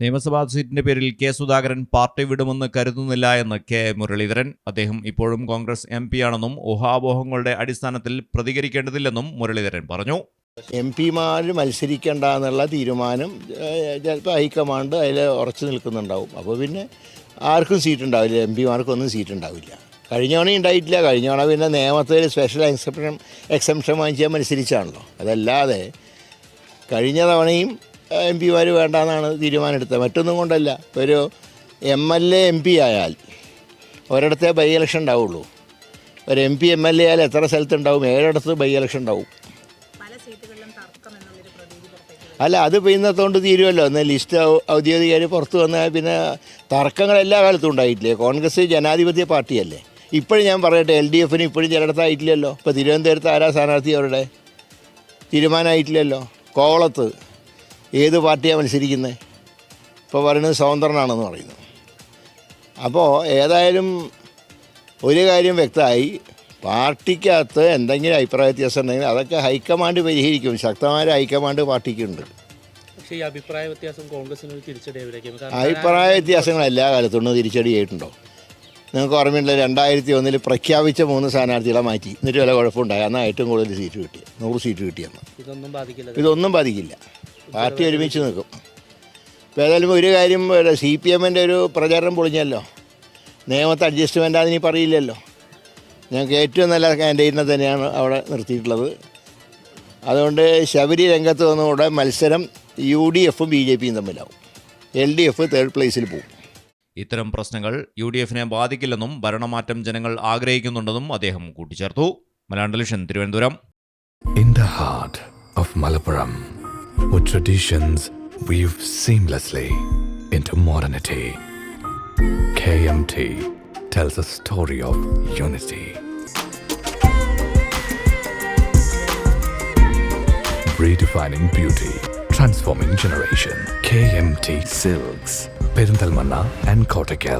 നിയമസഭാ സീറ്റിന്റെ പേരിൽ കെ സുധാകരൻ പാർട്ടി വിടുമെന്ന് കരുതുന്നില്ല എന്ന് കെ മുരളീധരൻ. അദ്ദേഹം ഇപ്പോഴും കോൺഗ്രസ് MP ആണെന്നും ഊഹാപോഹങ്ങളുടെ അടിസ്ഥാനത്തിൽ പ്രതികരിക്കേണ്ടതില്ലെന്നും മുരളീധരൻ പറഞ്ഞു. MP-മാർ മത്സരിക്കേണ്ട എന്നുള്ള തീരുമാനം ചിലപ്പോൾ ഹൈക്കമാൻഡ് അതിൽ ഉറച്ചു നിൽക്കുന്നുണ്ടാവും. അപ്പോൾ പിന്നെ ആർക്കും സീറ്റ് ഉണ്ടാവില്ല, MP-മാർക്കൊന്നും സീറ്റ് ഉണ്ടാവില്ല. കഴിഞ്ഞ തവണ ഉണ്ടായിട്ടില്ല. കഴിഞ്ഞ തവണ പിന്നെ നിയമത്തിൽ സ്പെഷ്യൽ എക്സംഷൻ വാങ്ങിച്ചാൽ മത്സരിച്ചാണല്ലോ. അതല്ലാതെ കഴിഞ്ഞ തവണയും MP-മാർ വേണ്ടെന്നാണ് തീരുമാനമെടുത്തത്. മറ്റൊന്നും കൊണ്ടല്ല. ഒരു MLA MP ആയാൽ ഒരിടത്തെ ബൈ ഇലക്ഷൻ ഉണ്ടാവുള്ളൂ. ഒരു MP MLA ആയാൽ എത്ര സ്ഥലത്തുണ്ടാവും? 7 ഇടത്ത് ബൈ ഇലക്ഷൻ ഉണ്ടാവും. അല്ല, അത് ഇന്നത്തോണ്ട് തീരുമല്ലോ. എന്നാൽ ലിസ്റ്റ് ഔദ്യോഗികമായി പുറത്തു വന്നാൽ പിന്നെ തർക്കങ്ങൾ എല്ലാ കാലത്തും ഉണ്ടായിട്ടില്ലേ? കോൺഗ്രസ് ജനാധിപത്യ പാർട്ടിയല്ലേ. ഇപ്പോഴും ഞാൻ പറയട്ടെ, LDF-ന് ഇപ്പോഴും ചിലയിടത്തായിട്ടില്ലല്ലോ. ഇപ്പോൾ തിരുവനന്തപുരത്ത് ആരാ സ്ഥാനാർത്ഥി? അവരുടെ തീരുമാനമായിട്ടില്ലല്ലോ. കോവളത്ത് ഏത് പാർട്ടിയാണ് മത്സരിക്കുന്നത്? ഇപ്പോൾ പറയുന്നത് സ്വതന്ത്രനാണെന്ന് പറയുന്നു. അപ്പോൾ ഏതായാലും ഒരു കാര്യം വ്യക്തമായി, പാർട്ടിക്കകത്ത് എന്തെങ്കിലും അഭിപ്രായ വ്യത്യാസം ഉണ്ടെങ്കിൽ അതൊക്കെ ഹൈക്കമാൻഡ് പരിഹരിക്കും. ശക്തമായ ഹൈക്കമാൻഡ് പാർട്ടിക്കുണ്ട്. പക്ഷേ ഈ അഭിപ്രായ വ്യത്യാസം കോൺഗ്രസിന് തിരിച്ചടിയായിരിക്കും. അഭിപ്രായ വ്യത്യാസങ്ങൾ എല്ലാ കാലത്തും തിരിച്ചടിയായിട്ടുണ്ടോ? നിങ്ങൾക്ക് ഓർമ്മയുണ്ട്, 2001 പ്രഖ്യാപിച്ച 3 സ്ഥാനാർത്ഥികളെ മാറ്റി. എന്നിട്ട് വല്ല കുഴപ്പമുണ്ടായി. എന്നാൽ ഏറ്റവും കൂടുതൽ സീറ്റ് കിട്ടി, 100 സീറ്റ് കിട്ടിയെന്ന്. ഇതൊന്നും ബാധിക്കില്ല. പാർട്ടി ഒരുമിച്ച് നിൽക്കും. ഇപ്പോൾ ഏതായാലും ഒരു കാര്യം, CPM-ൻ്റെ ഒരു പ്രചാരണം പൊളിഞ്ഞല്ലോ. നിയമത്തെ അഡ്ജസ്റ്റ്മെൻ്റ് അതിനി പറയില്ലല്ലോ. ഞങ്ങൾക്ക് ഏറ്റവും നല്ല കാൻഡിഡേറ്റിനെ തന്നെയാണ് അവിടെ നിർത്തിയിട്ടുള്ളത്. അതുകൊണ്ട് ശബരി രംഗത്ത് വന്നതോടെ മത്സരം UDF-ഉം BJP-യും തമ്മിലാവും. LDF 3rd പ്ലേസിൽ പോകും. ഇത്തരം പ്രശ്നങ്ങൾ UDF-നെ ബാധിക്കില്ലെന്നും ഭരണമാറ്റം ജനങ്ങൾ ആഗ്രഹിക്കുന്നുണ്ടെന്നും അദ്ദേഹം കൂട്ടിച്ചേർത്തു. Malayalam television, Thiruvananthapuram. In the heart of Malappuram, with traditions weave seamlessly into modernity, KMT tells a story of unity. Redefining beauty, transforming generation. KMT Silks, Perinthalmanna and Kottakkal.